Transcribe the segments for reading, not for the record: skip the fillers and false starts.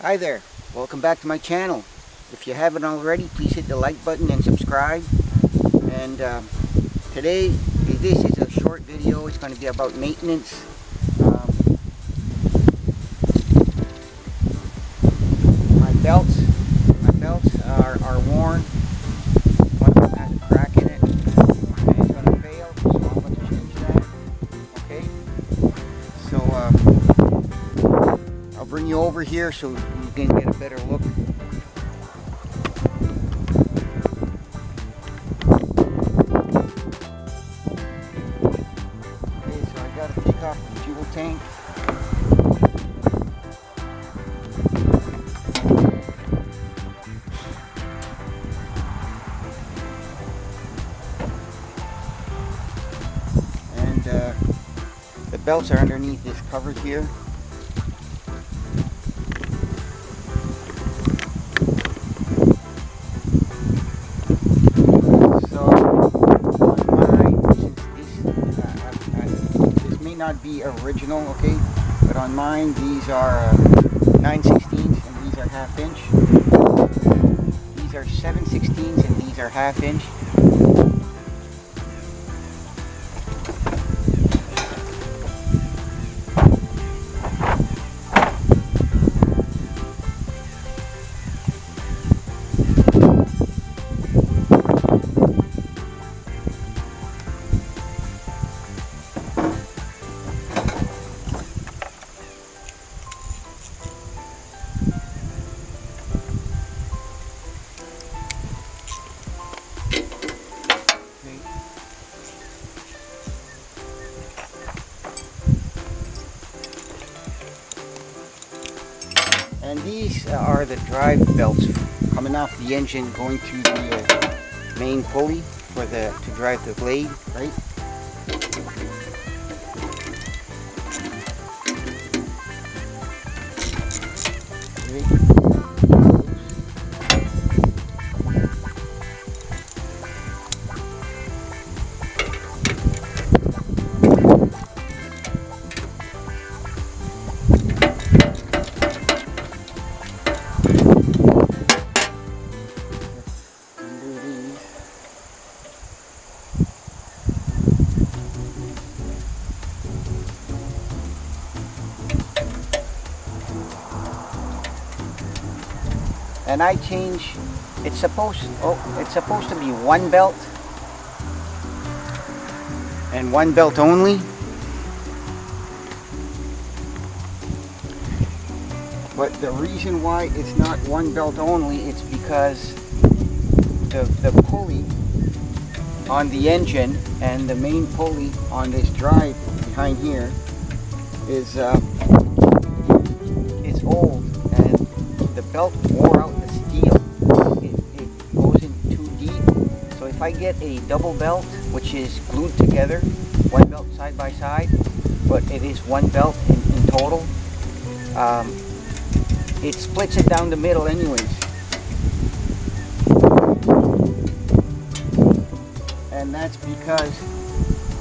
Hi there, welcome back to my channel. If you haven't already, please hit the like button and subscribe. And today, this is a short video. It's going to be about maintenance. My belts are worn. One of them has a crack in it, and it's going to fail, so I'm going to change that. Okay, so I'll bring you over here so you can get a better look. Okay, so I got to take off the fuel tank. And the belts are underneath this cover here. Not be original, okay, but on mine these are 9/16 and these are 1/2 inch. These are 7/16 and these are 1/2 inch. And these are the drive belts coming off the engine going to the main pulley for to drive the blade, right? And I change. It's supposed to be one belt and one belt only. But the reason why it's not one belt only, it's because the pulley on the engine and the main pulley on this drive behind here is it's old, and the belt wore out the steel. It goes in too deep. So if I get a double belt, which is glued together, one belt side by side, but it is one belt in total, it splits it down the middle anyways. And that's because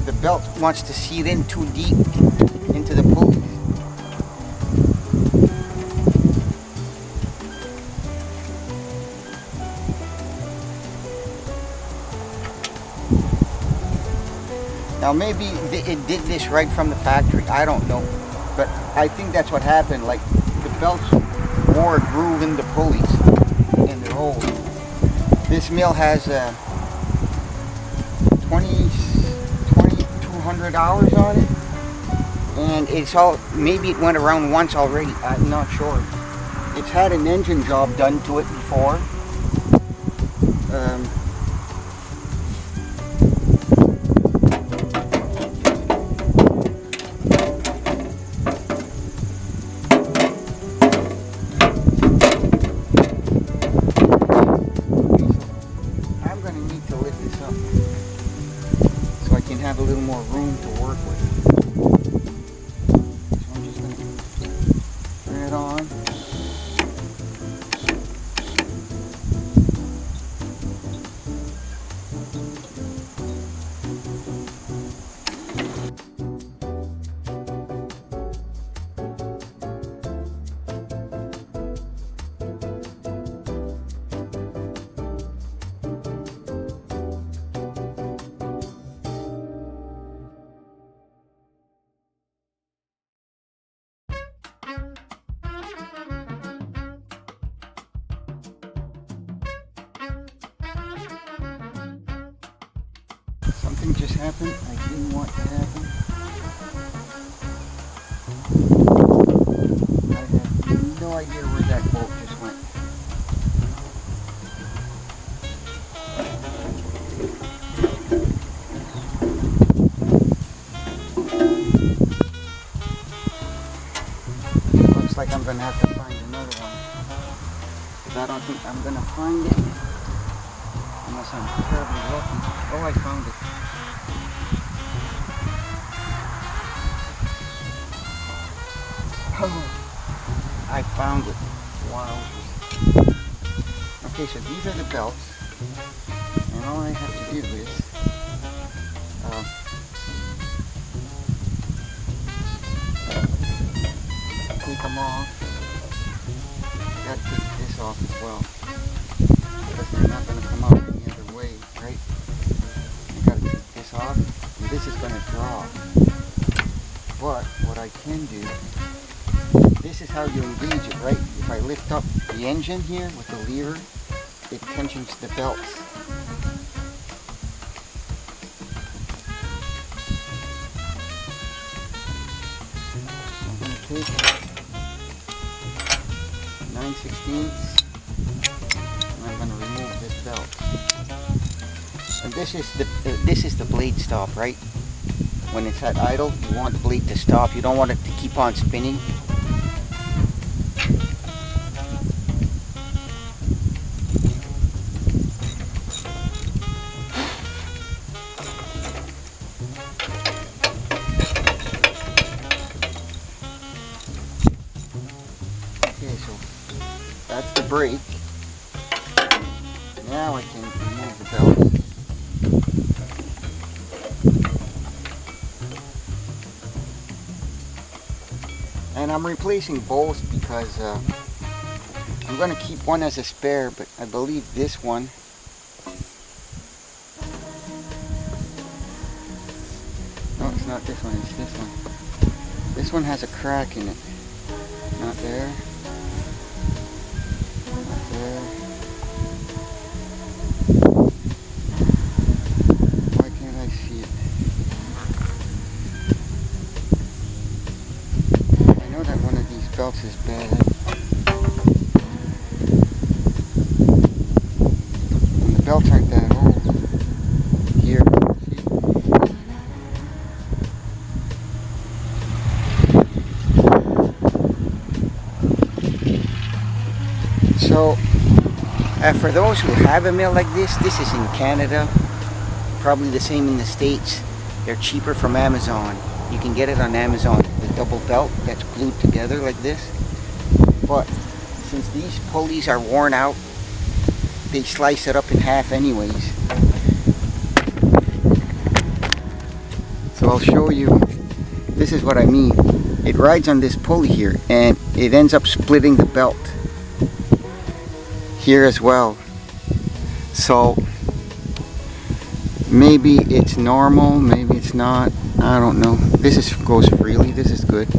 the belt wants to seat in too deep into the pulley. Now maybe it did this right from the factory, I don't know, but I think that's what happened. Like, the belts wore a groove in the pulleys and they're old. This mill has 2,200 hours on it, and it's all, maybe it went around once already, I'm not sure. It's had an engine job done to it before. Have a little more room to work with. So I'm just going to turn it on. Something just happened I didn't want to happen. I have no idea where that bolt just went. Looks like I'm going to have to find another one. Because I don't think I'm going to find it. Unless I'm terribly lucky. Oh, I found it. Oh, I found it. Wow. Okay, so these are the belts. And all I have to do is take them off. I gotta take this off as well. Because they're not going to come out any other way, right? I gotta take this off. And this is going to drop. But what I can do, this is how you engage it, right? If I lift up the engine here with the lever, it tensions the belts. I'm going to take 9/16 and I'm going to remove this belt. And this is the blade stop, right? When it's at idle, you want the blade to stop. You don't want it to keep on spinning. Okay, so that's the brake. Now I can remove the belts. And I'm replacing both because I'm going to keep one as a spare, but I believe this one no, it's not this one, it's this one. This one has a crack in it. Not there. Not there. Why can't I see it? I know that one of these belts is bad. And the belts aren't that old. Here, see? So, for those who have a mill like this is in Canada. Probably the same in the States. They're cheaper from Amazon. You can get it on Amazon. The double belt that's glued together like this. But since these pulleys are worn out, they slice it up in half anyways. So I'll show you. This is what I mean. It rides on this pulley here and it ends up splitting the belt here as well. So maybe it's normal, maybe it's not. I don't know. This goes freely. This is good.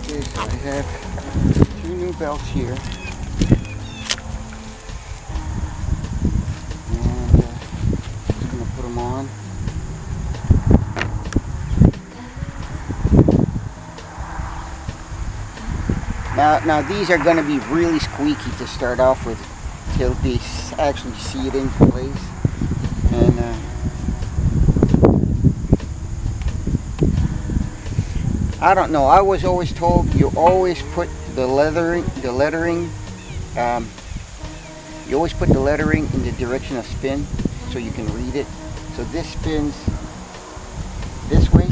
Okay, so I have two new belts here. On. Now these are going to be really squeaky to start off with till they actually see it into place. And I don't know. I was always told you always put the lettering. You always put the lettering in the direction of spin so you can read it. So this spins this way.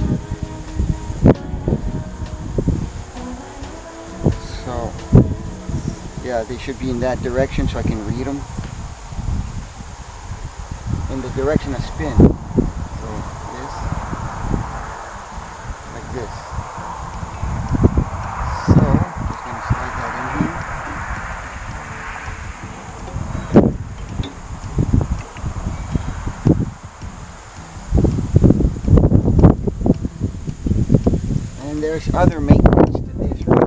So yeah, they should be in that direction so I can read them. In the direction of spin. So this, like this. So just gonna slide that in here. And there's other maintenance to this, right?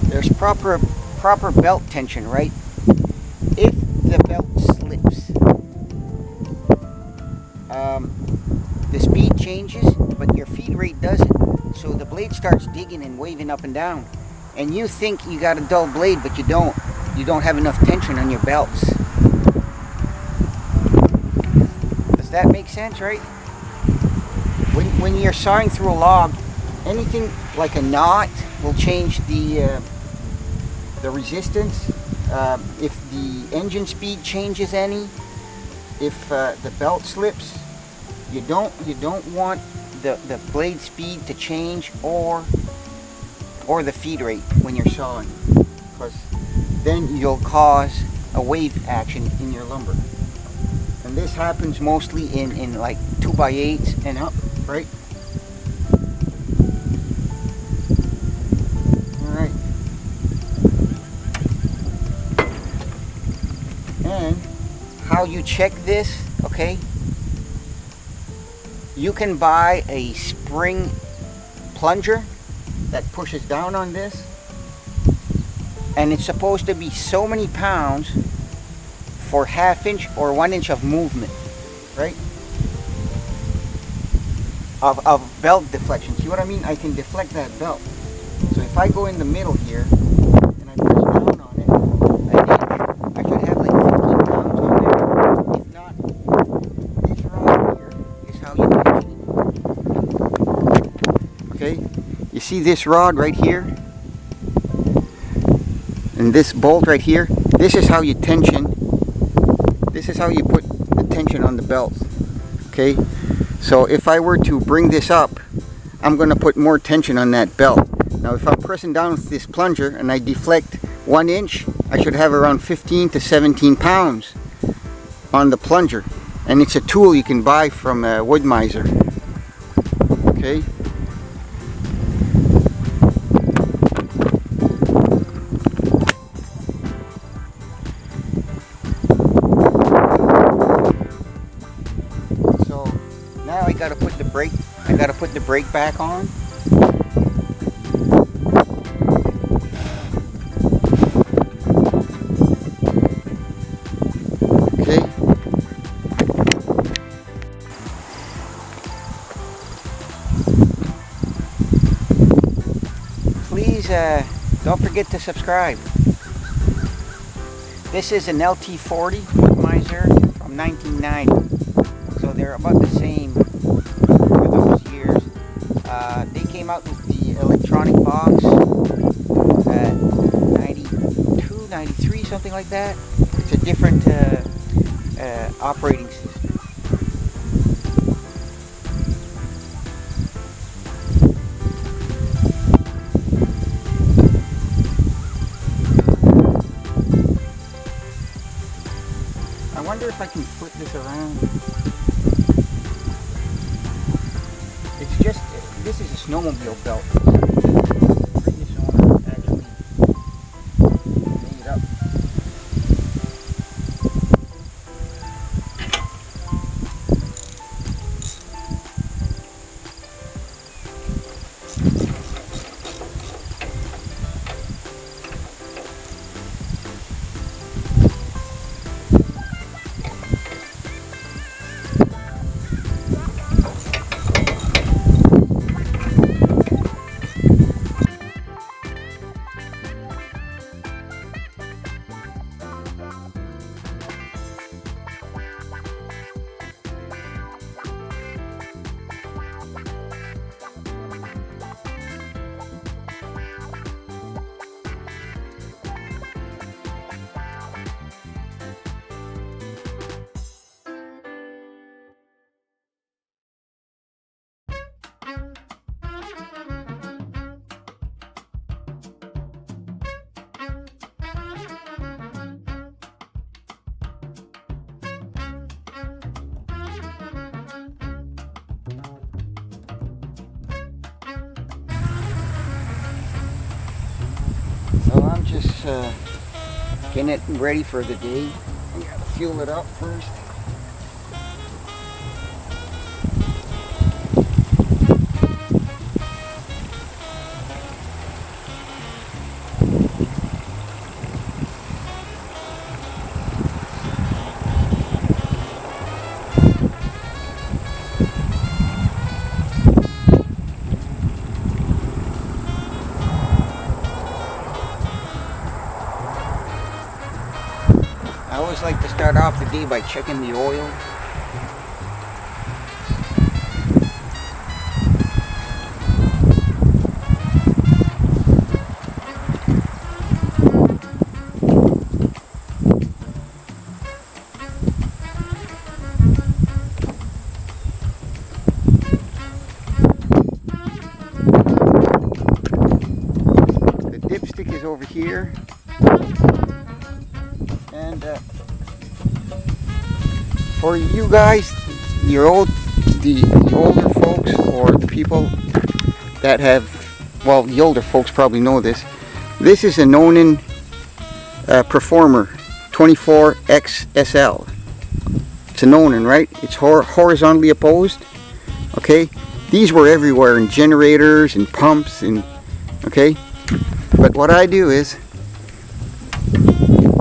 There's proper belt tension, right? If the belt slips, the speed changes, but your feed rate doesn't. So the blade starts digging and waving up and down. And you think you got a dull blade, but you don't. You don't have enough tension on your belts. Does that make sense, right? When you're sawing through a log, anything like a knot will change the resistance. If the engine speed changes any, if the belt slips, you don't want the blade speed to change or the feed rate when you're sawing, because then you'll cause a wave action in your lumber. And this happens mostly in like 2x8s and up, right? Alright. And how you check this, okay? You can buy a spring plunger that pushes down on this, and it's supposed to be so many pounds for 1/2 inch or 1 inch of movement, right? Of belt deflection. See what I mean? I can deflect that belt. So if I go in the middle here and I press down on it, I should have like 15 pounds on there. If not, this rod here is how you tension it. Okay? You see this rod right here? And this bolt right here? This is how you tension. This is how you put the tension on the belt. Okay? So if I were to bring this up, I'm going to put more tension on that belt. Now if I'm pressing down with this plunger and I deflect 1 inch, I should have around 15 to 17 pounds on the plunger. And it's a tool you can buy from Wood-Mizer. Okay? So now I gotta put the brake back on. Okay. Please don't forget to subscribe. This is an LT40 Wood-Mizer from 1990. So they're about the same for those years. They came out with the electronic box at 92, 93, something like that. It's a different operating system. I wonder if I can flip this around. It's just, this is a snowmobile belt. The previous owner actually made it up. getting it ready for the day. I gotta fuel it up first. I always like to start off the day by checking the oil. The dipstick is over here. And for you guys, the older folks, or the people that have, well, the older folks probably know this. This is a Nonin Performer 24XSL. It's a Nonin, right? It's horizontally opposed. Okay, these were everywhere in generators and pumps, and okay. But what I do is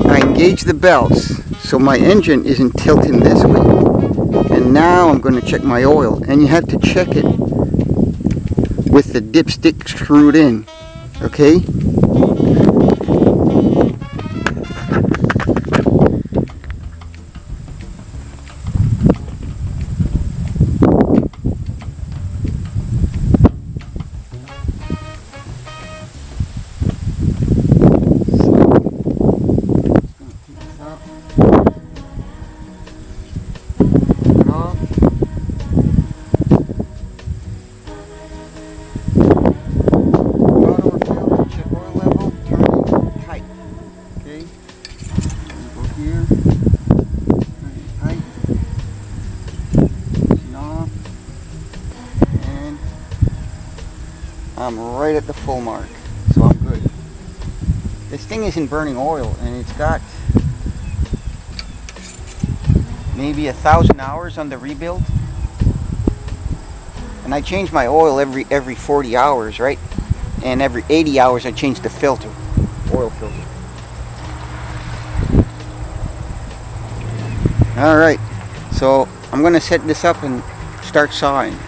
I engage the belts so my engine isn't tilting this way. And now I'm going to check my oil, and you have to check it with the dipstick screwed in. Okay? I'm right at the full mark, so I'm good. This thing isn't burning oil, and it's got maybe 1,000 hours on the rebuild. And I change my oil every 40 hours, right? And every 80 hours I change the filter, oil filter. All right, so I'm gonna set this up and start sawing.